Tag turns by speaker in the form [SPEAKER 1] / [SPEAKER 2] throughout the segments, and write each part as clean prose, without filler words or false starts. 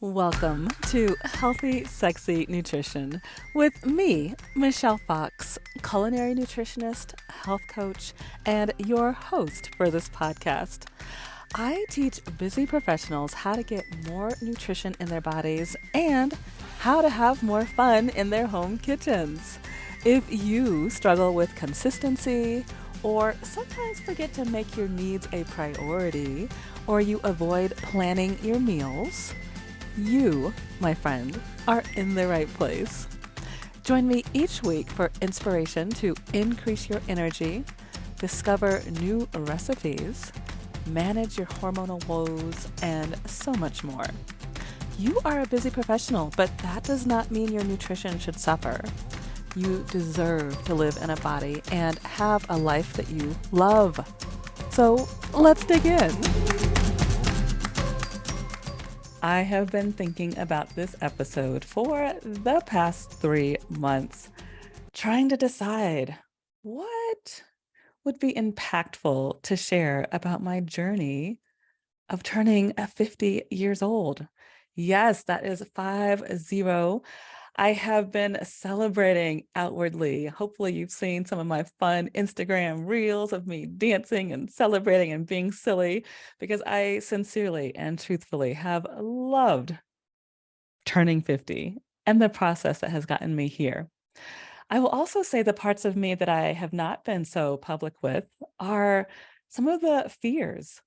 [SPEAKER 1] Welcome to Healthy, Sexy Nutrition with me, Michelle Fox, culinary nutritionist, health coach, and your host for this podcast. I teach busy professionals how to get more nutrition in their bodies and how to have more fun in their home kitchens. If you struggle with consistency, or sometimes forget to make your needs a priority, or you avoid planning your meals, you, my friend, are in the right place. Join me each week for inspiration to increase your energy, discover new recipes, manage your hormonal woes, and so much more. You are a busy professional, but that does not mean your nutrition should suffer. You deserve to live in a body and have a life that you love. So let's dig in. I have been thinking about this episode for the past 3 months, trying to decide what would be impactful to share about my journey of turning 50 years old. Yes, that is 50. I have been celebrating outwardly. Hopefully you've seen some of my fun Instagram reels of me dancing and celebrating and being silly, because I sincerely and truthfully have loved turning 50 and the process that has gotten me here. I will also say the parts of me that I have not been so public with are some of the fears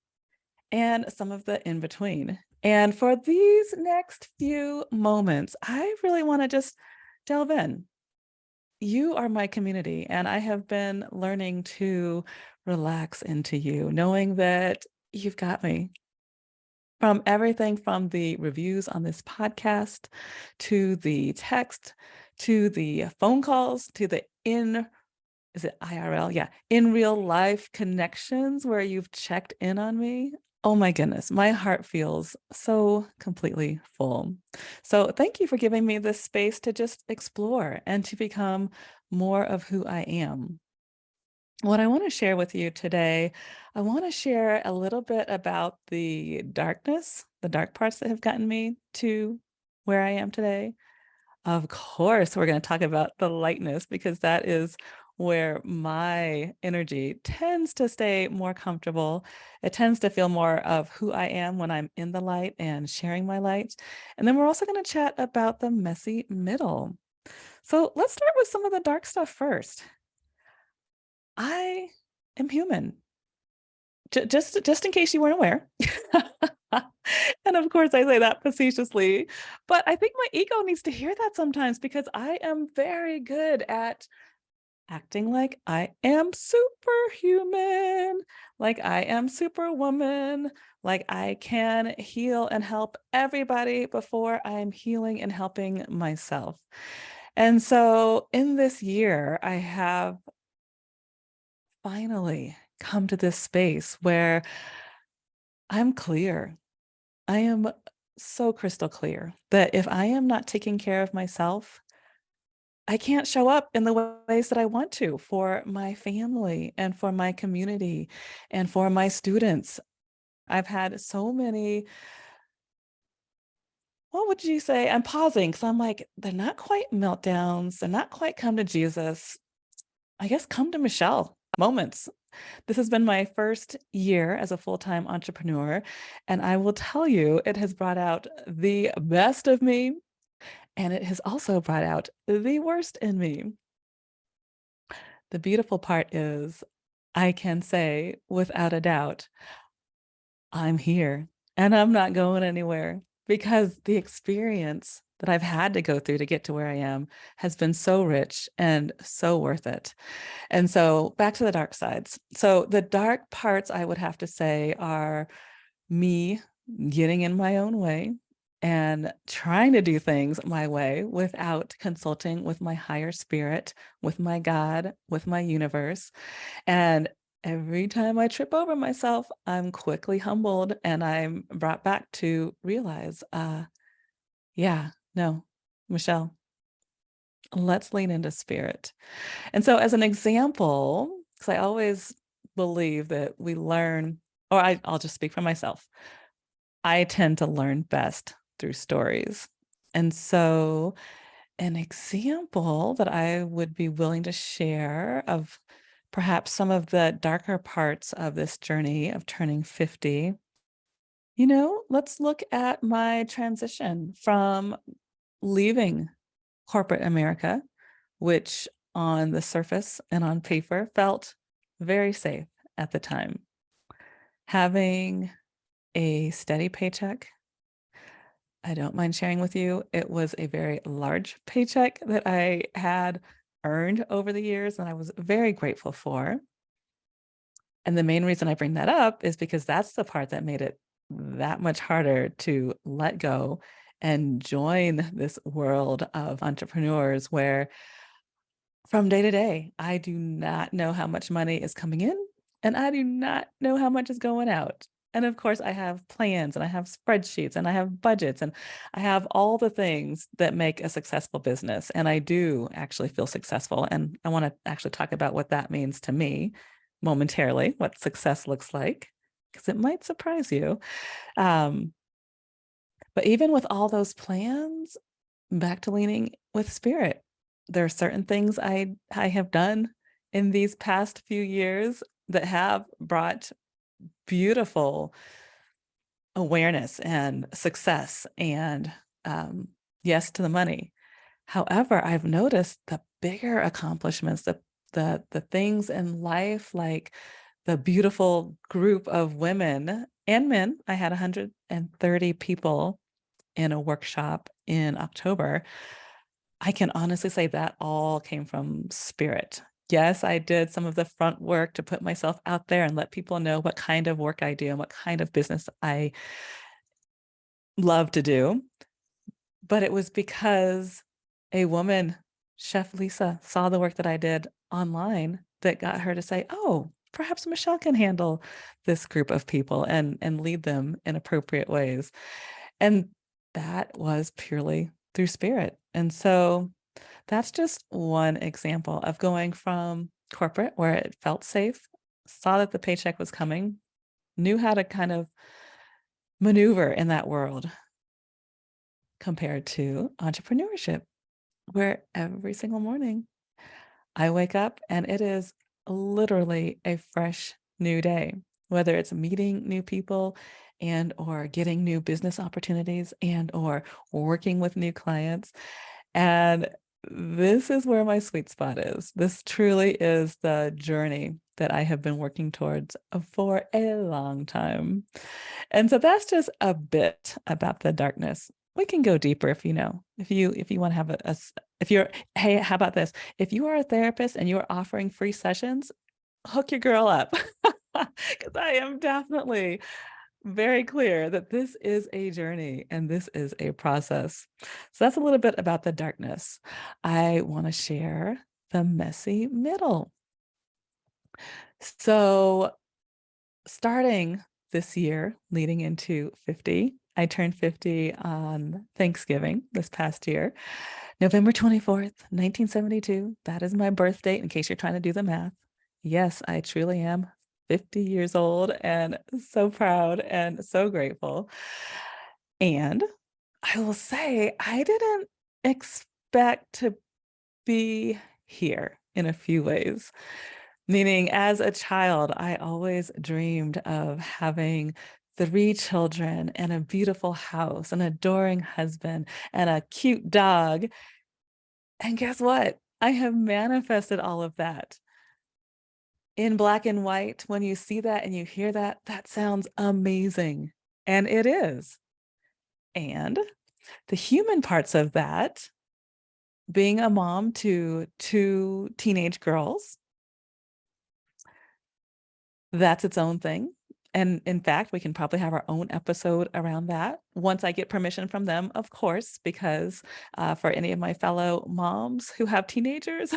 [SPEAKER 1] and some of the in between. And for these next few moments, I really want to just delve in. You are my community, and I have been learning to relax into you, knowing that you've got me. From everything from the reviews on this podcast, to the text, to the phone calls, to the is it IRL? Yeah, in real life connections where you've checked in on me. Oh my goodness, my heart feels so completely full. So thank you for giving me this space to just explore and to become more of who I am. What I want to share with you today, I want to share a little bit about the darkness, the dark parts that have gotten me to where I am today. Of course, we're going to talk about the lightness, because that is where my energy tends to stay more comfortable. It tends to feel more of who I am when I'm in the light and sharing my light. And then we're also going to chat about the messy middle. So let's start with some of the dark stuff first. I am human. Just in case you weren't aware. And of course, I say that facetiously, but I think my ego needs to hear that sometimes, because I am very good at acting like I am superhuman, like I am superwoman, like I can heal and help everybody before I'm healing and helping myself. And so in this year, I have finally come to this space where I'm clear. I am so crystal clear that if I am not taking care of myself, I can't show up in the ways that I want to for my family and for my community and for my students. I've had so many, what would you say? I'm pausing because I'm like, they're not quite meltdowns. They're not quite come to Jesus. I guess come to Michelle moments. This has been my first year as a full-time entrepreneur, and I will tell you, it has brought out the best of me, and it has also brought out the worst in me. The beautiful part is I can say without a doubt, I'm here and I'm not going anywhere, because the experience that I've had to go through to get to where I am has been so rich and so worth it. And so back to the dark sides. So the dark parts, I would have to say, are me getting in my own way and trying to do things my way without consulting with my higher spirit, with my God, with my universe. And every time I trip over myself, I'm quickly humbled and I'm brought back to realize, yeah, no, Michelle, let's lean into spirit. And so as an example, because I always believe that we learn, or I'll just speak for myself. I tend to learn best through stories. And so an example that I would be willing to share of perhaps some of the darker parts of this journey of turning 50, let's look at my transition from leaving corporate America, which on the surface and on paper felt very safe at the time. Having a steady paycheck, I don't mind sharing with you, it was a very large paycheck that I had earned over the years and I was very grateful for. And the main reason I bring that up is because that's the part that made it that much harder to let go and join this world of entrepreneurs where from day to day, I do not know how much money is coming in and I do not know how much is going out. And of course, I have plans and I have spreadsheets and I have budgets and I have all the things that make a successful business. And I do actually feel successful. And I want to actually talk about what that means to me momentarily, what success looks like, because it might surprise you. Um, but even with all those plans, back to leaning with spirit. There are certain things I have done in these past few years that have brought beautiful awareness and success and yes to the money. However, I've noticed the bigger accomplishments, the things in life, like the beautiful group of women and men. I had 130 people in a workshop in October. I can honestly say that all came from spirit. Yes, I did some of the front work to put myself out there and let people know what kind of work I do and what kind of business I love to do. But it was because a woman, Chef Lisa, saw the work that I did online that got her to say, oh, perhaps Michelle can handle this group of people and lead them in appropriate ways. And that was purely through spirit. And so that's just one example of going from corporate where it felt safe, saw that the paycheck was coming, knew how to kind of maneuver in that world compared to entrepreneurship, where every single morning I wake up and it is literally a fresh new day, whether it's meeting new people and or getting new business opportunities and or working with new clients. And this is where my sweet spot is. This truly is the journey that I have been working towards for a long time. And so that's just a bit about the darkness. We can go deeper if you want to have if you're, hey, how about this? If you are a therapist and you're offering free sessions, hook your girl up because I am definitely very clear that this is a journey and this is a process. So that's a little bit about the darkness. I want to share the messy middle. So starting this year, leading into 50, I turned 50 on Thanksgiving this past year, November 24th, 1972. That is my birth date, in case you're trying to do the math. Yes, I truly am 50 years old and so proud and so grateful. And I will say, I didn't expect to be here in a few ways. Meaning, as a child, I always dreamed of having 3 children and a beautiful house, an adoring husband, and a cute dog. And guess what? I have manifested all of that in black and white. When you see that and you hear that, that sounds amazing. And it is. And the human parts of that, being a mom to 2 teenage girls, that's its own thing. And in fact, we can probably have our own episode around that once I get permission from them, of course, because for any of my fellow moms who have teenagers,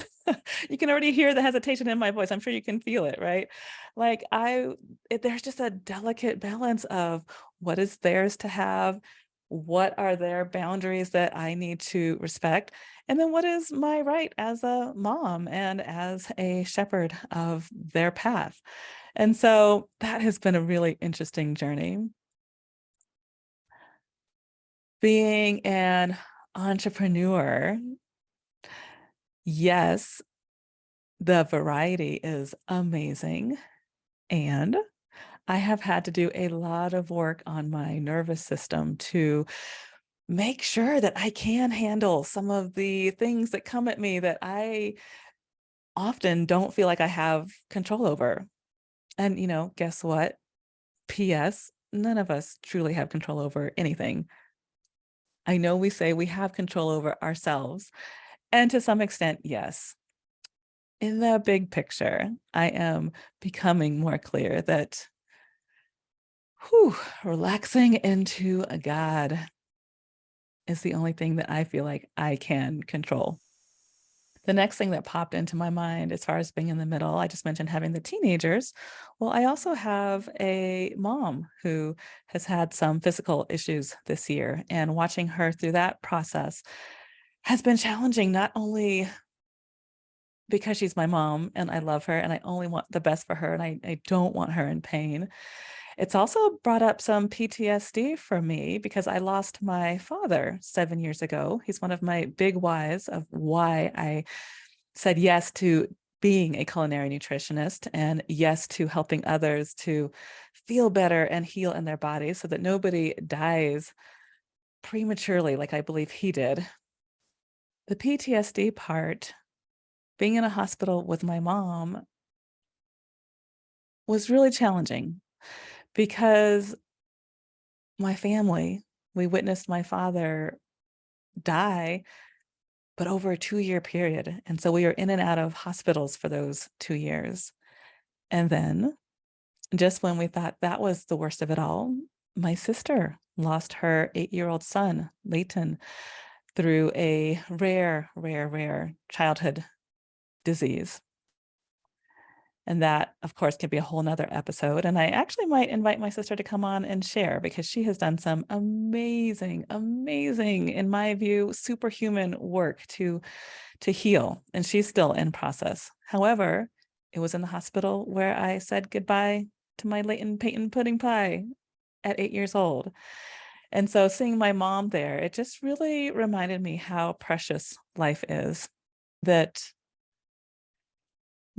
[SPEAKER 1] you can already hear the hesitation in my voice. I'm sure you can feel it, right? Like there's just a delicate balance of what is theirs to have, what are their boundaries that I need to respect, and then what is my right as a mom and as a shepherd of their path. And so that has been a really interesting journey. being an entrepreneur, yes, the variety is amazing. And I have had to do a lot of work on my nervous system to make sure that I can handle some of the things that come at me that I often don't feel like I have control over. And, guess what? P.S. None of us truly have control over anything. I know we say we have control over ourselves, and to some extent, yes. In the big picture, I am becoming more clear that relaxing into a God is the only thing that I feel like I can control. The next thing that popped into my mind as far as being in the middle, I just mentioned having the teenagers. Well, I also have a mom who has had some physical issues this year, and watching her through that process has been challenging, not only because she's my mom and I love her and I only want the best for her and I don't want her in pain. It's also brought up some PTSD for me because I lost my father 7 years ago. He's one of my big whys of why I said yes to being a culinary nutritionist and yes to helping others to feel better and heal in their bodies so that nobody dies prematurely like I believe he did. The PTSD part, being in a hospital with my mom, was really challenging because my family, we witnessed my father die, but over a 2-year period. And so we were in and out of hospitals for those 2 years. And then just when we thought that was the worst of it all, my sister lost her 8-year-old son, Leighton, through a rare, rare, rare childhood disease. And that, of course, could be a whole nother episode. And I actually might invite my sister to come on and share because she has done some amazing, amazing, in my view, superhuman work to heal. And she's still in process. However, it was in the hospital where I said goodbye to my Leighton Peyton pudding pie at 8 years old. And so seeing my mom there, it just really reminded me how precious life is. That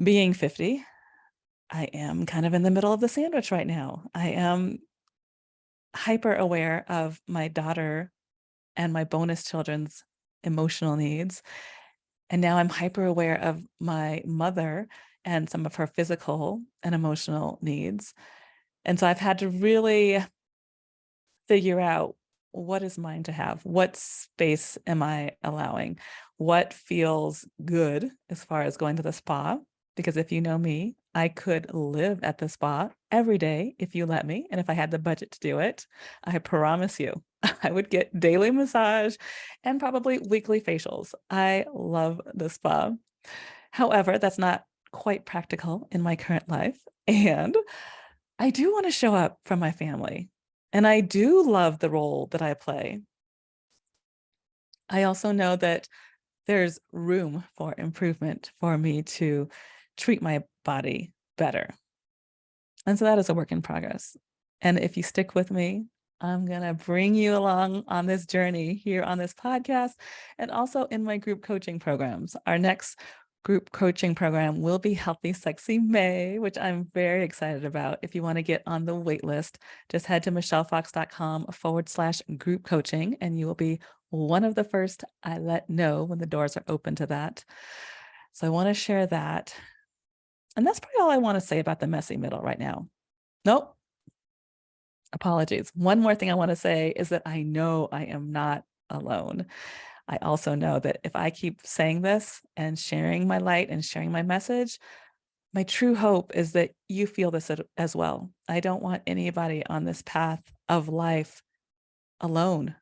[SPEAKER 1] being 50, I am kind of in the middle of the sandwich right now. I am hyper aware of my daughter and my bonus children's emotional needs. And now I'm hyper aware of my mother and some of her physical and emotional needs. And so I've had to really figure out what is mine to have? What space am I allowing? What feels good as far as going to the spa? Because if you know me, I could live at the spa every day if you let me. And if I had the budget to do it, I promise you, I would get daily massage and probably weekly facials. I love the spa. However, that's not quite practical in my current life. And I do want to show up for my family. And I do love the role that I play. I also know that there's room for improvement for me to treat my body better. And so that is a work in progress. And if you stick with me, I'm going to bring you along on this journey here on this podcast and also in my group coaching programs. Our next group coaching program will be Healthy Sexy May, which I'm very excited about. If you want to get on the wait list, just head to michellefox.com/group coaching, and you will be one of the first I let know when the doors are open to that. So I want to share that. And that's probably all I want to say about the messy middle right now. Nope. Apologies. One more thing I want to say is that I know I am not alone. I also know that if I keep saying this and sharing my light and sharing my message, my true hope is that you feel this as well. I don't want anybody on this path of life alone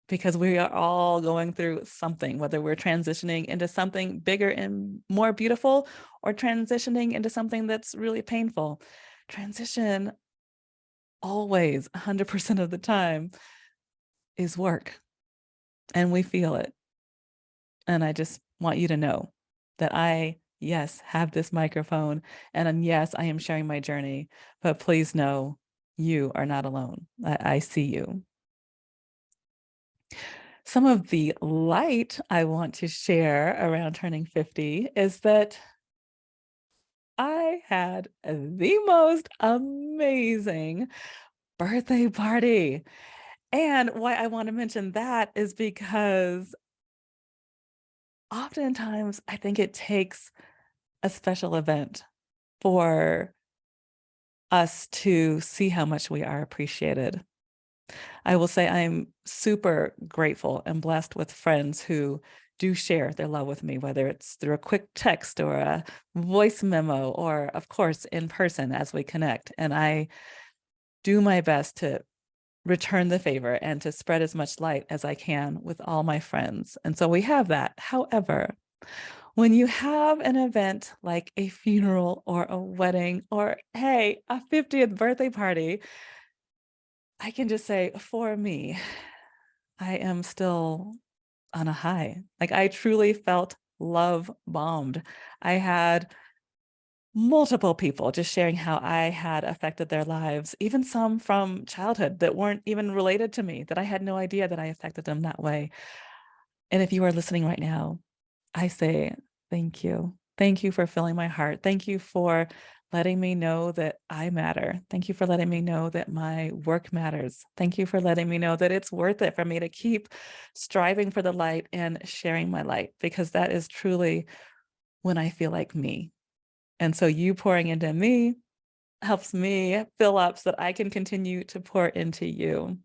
[SPEAKER 1] because we are all going through something, whether we're transitioning into something bigger and more beautiful or transitioning into something that's really painful. Transition always 100% of the time is work, and we feel it. And I just want you to know that I, yes, have this microphone, and yes, I am sharing my journey, but please know you are not alone. I see you. Some of the light I want to share around turning 50 is that I had the most amazing birthday party. And why I want to mention that is because oftentimes I think it takes a special event for us to see how much we are appreciated. I will say I'm super grateful and blessed with friends who do share their love with me, whether it's through a quick text or a voice memo, or of course, in person as we connect. And I do my best to return the favor and to spread as much light as I can with all my friends. And so we have that. However, when you have an event like a funeral or a wedding or, hey, a 50th birthday party, I can just say for me, I am still on a high. Like I truly felt love bombed. I had multiple people just sharing how I had affected their lives, even some from childhood that weren't even related to me, that I had no idea that I affected them that way. And if you are listening right now, I say thank you. Thank you for filling my heart. Thank you for letting me know that I matter. Thank you for letting me know that my work matters. Thank you for letting me know that it's worth it for me to keep striving for the light and sharing my light, because that is truly when I feel like me. And so you pouring into me helps me fill up so that I can continue to pour into you.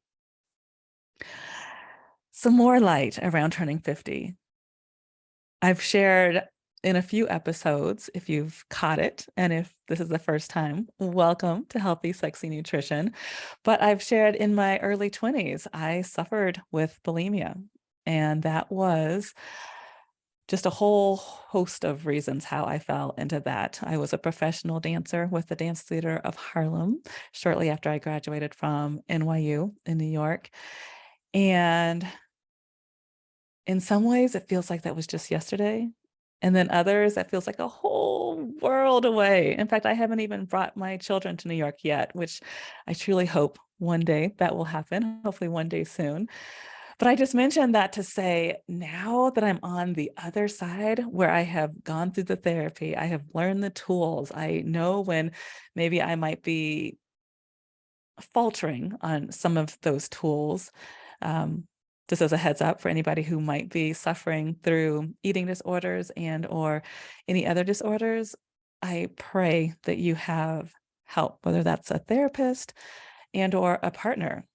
[SPEAKER 1] Some more light around turning 50. I've shared in a few episodes, if you've caught it, and if this is the first time, welcome to Healthy, Sexy Nutrition. But I've shared in my early 20s, I suffered with bulimia. And that was just a whole host of reasons how I fell into that. I was a professional dancer with the Dance Theater of Harlem shortly after I graduated from NYU in New York. And in some ways, it feels like that was just yesterday. And then others, that feels like a whole world away. In fact, I haven't even brought my children to New York yet, which I truly hope one day that will happen, hopefully one day soon. But I just mentioned that to say, now that I'm on the other side where I have gone through the therapy, I have learned the tools, I know when maybe I might be faltering on some of those tools. Just as a heads up for anybody who might be suffering through eating disorders and or any other disorders, I pray that you have help, whether that's a therapist and or a partner.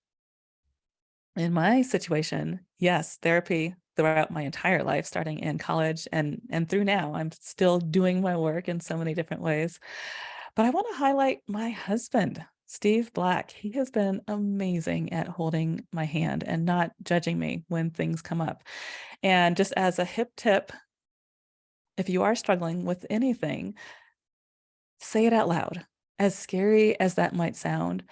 [SPEAKER 1] In my situation, yes, therapy throughout my entire life, starting in college and through now. I'm still doing my work in so many different ways. But I want to highlight my husband, Steve Black. He has been amazing at holding my hand and not judging me when things come up. And just as a hip tip, if you are struggling with anything, say it out loud. As scary as that might sound,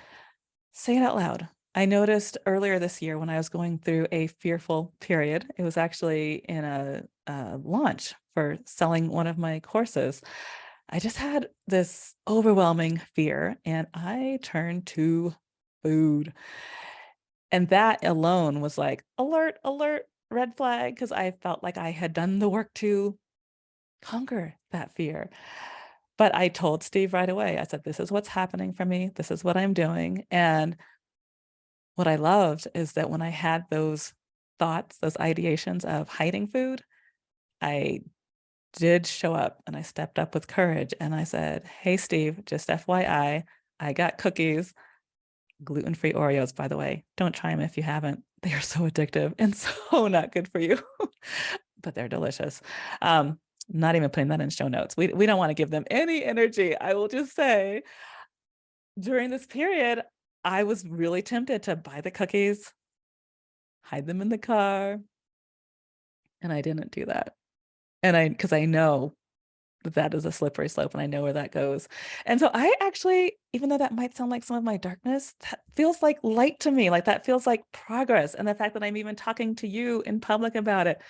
[SPEAKER 1] say it out loud. I noticed earlier this year when I was going through a fearful period, it was actually in a launch for selling one of my courses. I just had this overwhelming fear and I turned to food. And that alone was like, alert, alert, red flag, because I felt like I had done the work to conquer that fear. But I told Steve right away, I said, this is what's happening for me. This is what I'm doing. And what I loved is that when I had those thoughts, those ideations of hiding food, I did show up and I stepped up with courage and I said, hey, Steve, just FYI, I got cookies, gluten-free Oreos, by the way. Don't try them if you haven't. They are so addictive and so not good for you, but they're delicious. Not even putting that in show notes. We don't want to give them any energy. I will just say during this period, I was really tempted to buy the cookies, hide them in the car, and I didn't do that. And because I know that that is a slippery slope and I know where that goes. And so I actually, even though that might sound like some of my darkness, that feels like light to me. Like that feels like progress. And the fact that I'm even talking to you in public about it,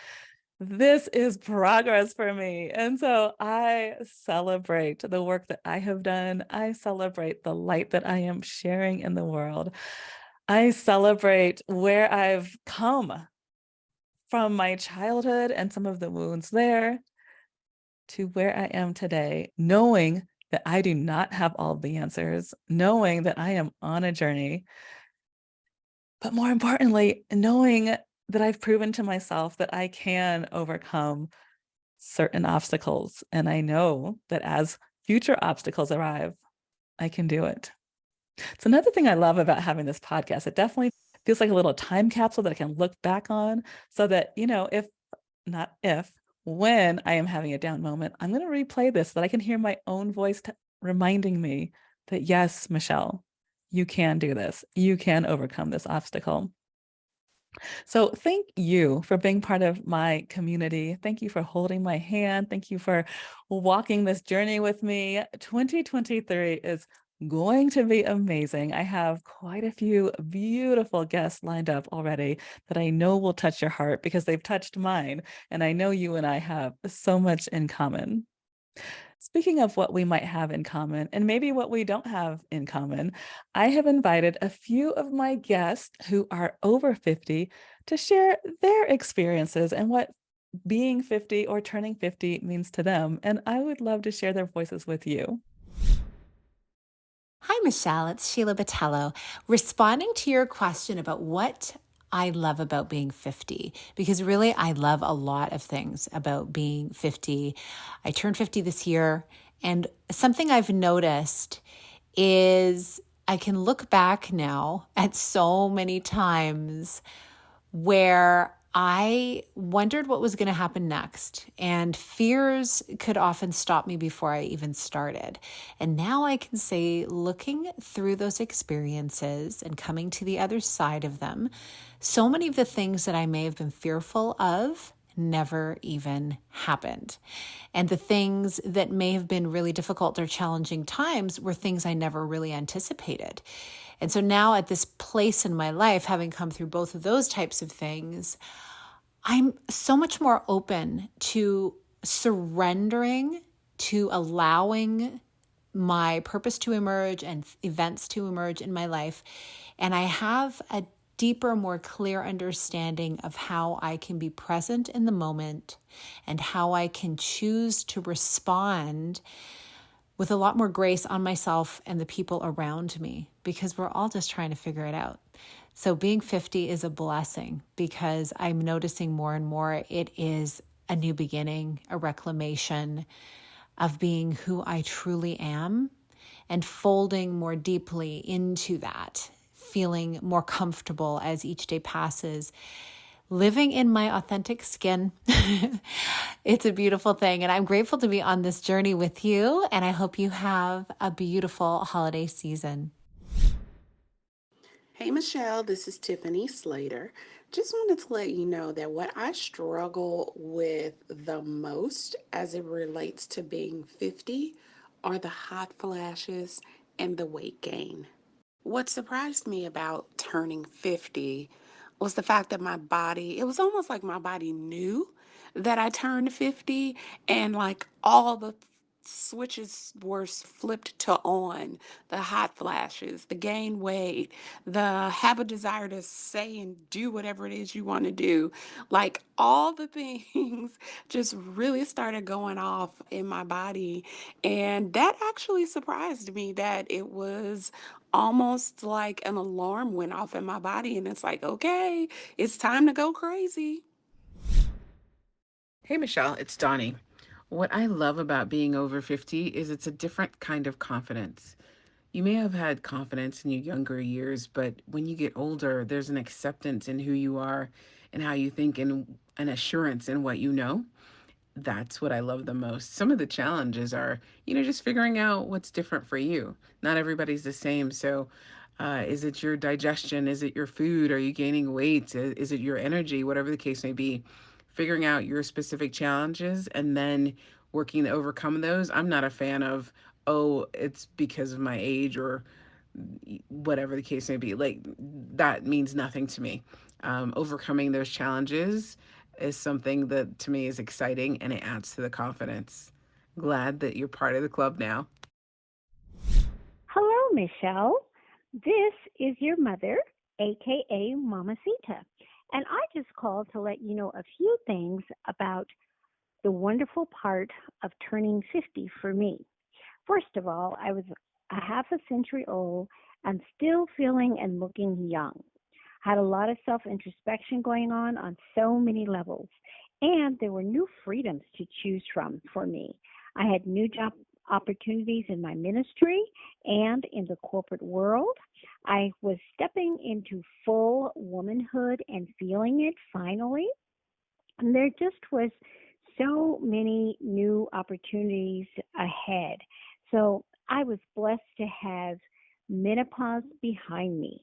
[SPEAKER 1] this is progress for me. And so I celebrate the work that I have done. I celebrate the light that I am sharing in the world. I celebrate where I've come from my childhood and some of the wounds there to where I am today, knowing that I do not have all the answers, knowing that I am on a journey, but more importantly, knowing that I've proven to myself that I can overcome certain obstacles. And I know that as future obstacles arrive, I can do it. It's another thing I love about having this podcast. It definitely feels like a little time capsule that I can look back on so that, if not if, when I am having a down moment, I'm going to replay this so that I can hear my own voice reminding me that, yes, Michelle, you can do this. You can overcome this obstacle. So thank you for being part of my community. Thank you for holding my hand. Thank you for walking this journey with me. 2023 is going to be amazing. I have quite a few beautiful guests lined up already that I know will touch your heart because they've touched mine. And I know you and I have so much in common. Speaking of what we might have in common and maybe what we don't have in common, I have invited a few of my guests who are over 50 to share their experiences and what being 50 or turning 50 means to them. And I would love to share their voices with you.
[SPEAKER 2] Hi, Michelle. It's Sheila Botelho, responding to your question about what I love about being 50, because really I love a lot of things about being 50. I turned 50 this year, and something I've noticed is I can look back now at so many times where I wondered what was going to happen next, and fears could often stop me before I even started. And now I can say, looking through those experiences and coming to the other side of them, so many of the things that I may have been fearful of never even happened. And the things that may have been really difficult or challenging times were things I never really anticipated. And so now at this place in my life, having come through both of those types of things, I'm so much more open to surrendering, to allowing my purpose to emerge and events to emerge in my life. And I have a deeper, more clear understanding of how I can be present in the moment and how I can choose to respond with a lot more grace on myself and the people around me, because we're all just trying to figure it out. So being 50 is a blessing because I'm noticing more and more it is a new beginning, a reclamation of being who I truly am and folding more deeply into that, feeling more comfortable as each day passes, living in my authentic skin. It's a beautiful thing. And I'm grateful to be on this journey with you. And I hope you have a beautiful holiday season.
[SPEAKER 3] Hey Michelle, this is Tiffany Slater. Just wanted to let you know that what I struggle with the most as it relates to being 50 are the hot flashes and the weight gain. What surprised me about turning 50 was the fact that it was almost like my body knew that I turned 50, and like all the switches were flipped to on: the hot flashes, the gain weight, the have a desire to say and do whatever it is you want to do. Like all the things just really started going off in my body. And that actually surprised me that it was almost like an alarm went off in my body. And it's like, okay, it's time to go crazy.
[SPEAKER 4] Hey, Michelle, it's Doni. What I love about being over 50 is it's a different kind of confidence. You may have had confidence in your younger years, but when you get older, there's an acceptance in who you are and how you think and an assurance in what you know. That's what I love the most. Some of the challenges are, just figuring out what's different for you. Not everybody's the same. So, is it your digestion? Is it your food? Are you gaining weight? Is it your energy? Whatever the case may be, figuring out your specific challenges and then working to overcome those. I'm not a fan of, oh, it's because of my age or whatever the case may be. Like, that means nothing to me. Overcoming those challenges is something that to me is exciting and it adds to the confidence. Glad that you're part of the club now.
[SPEAKER 5] Hello, Michelle. This is your mother, aka Mama Sita. And I just called to let you know a few things about the wonderful part of turning 50 for me. First of all, I was a half a century old and still feeling and looking young. Had a lot of self introspection going on so many levels. And there were new freedoms to choose from for me. I had new job opportunities in my ministry and in the corporate world. I was stepping into full womanhood and feeling it finally. And there just was so many new opportunities ahead. So I was blessed to have menopause behind me.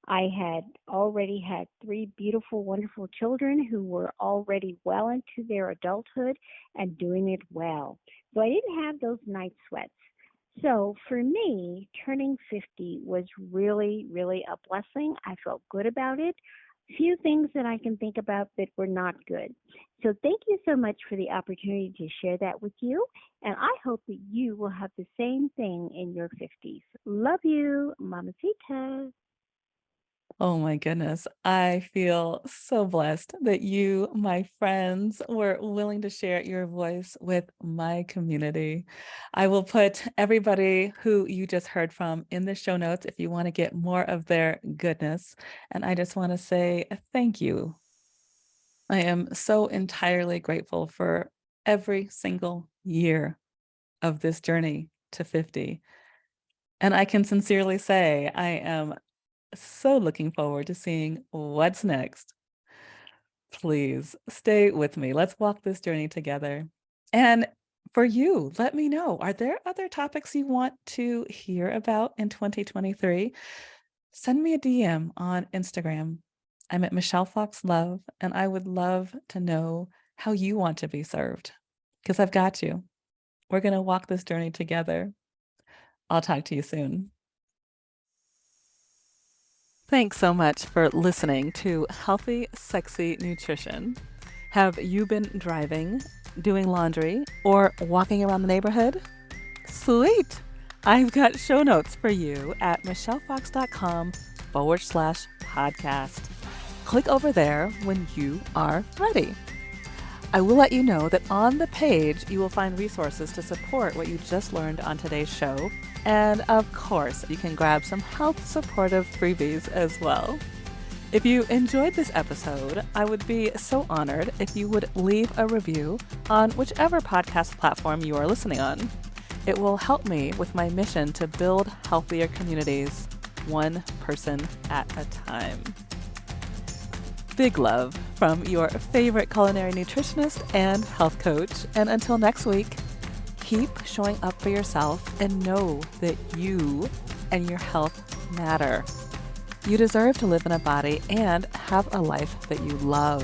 [SPEAKER 5] I had already had three beautiful, wonderful children who were already well into their adulthood and doing it well. So I didn't have those night sweats. So for me, turning 50 was really, really a blessing. I felt good about it. Few things that I can think about that were not good. So thank you so much for the opportunity to share that with you. And I hope that you will have the same thing in your 50s. Love you, Mamacita.
[SPEAKER 1] Oh my goodness. I feel so blessed that you, my friends, were willing to share your voice with my community. I will put everybody who you just heard from in the show notes if you want to get more of their goodness. And I just want to say thank you. I am so entirely grateful for every single year of this journey to 50. And I can sincerely say I am so looking forward to seeing what's next. Please stay with me. Let's walk this journey together. And for you, let me know, are there other topics you want to hear about in 2023? Send me a DM on Instagram. I'm at Michelle Fox Love, and I would love to know how you want to be served because I've got you. We're going to walk this journey together. I'll talk to you soon. Thanks so much for listening to Healthy, Sexy Nutrition. Have you been driving, doing laundry, or walking around the neighborhood? Sweet! I've got show notes for you at michellefox.com/podcast. Click over there when you are ready. I will let you know that on the page you will find resources to support what you just learned on today's show. And of course, you can grab some health supportive freebies as well. If you enjoyed this episode, I would be so honored if you would leave a review on whichever podcast platform you are listening on. It will help me with my mission to build healthier communities, one person at a time. Big love from your favorite culinary nutritionist and health coach. And until next week, keep showing up for yourself and know that you and your health matter. You deserve to live in a body and have a life that you love.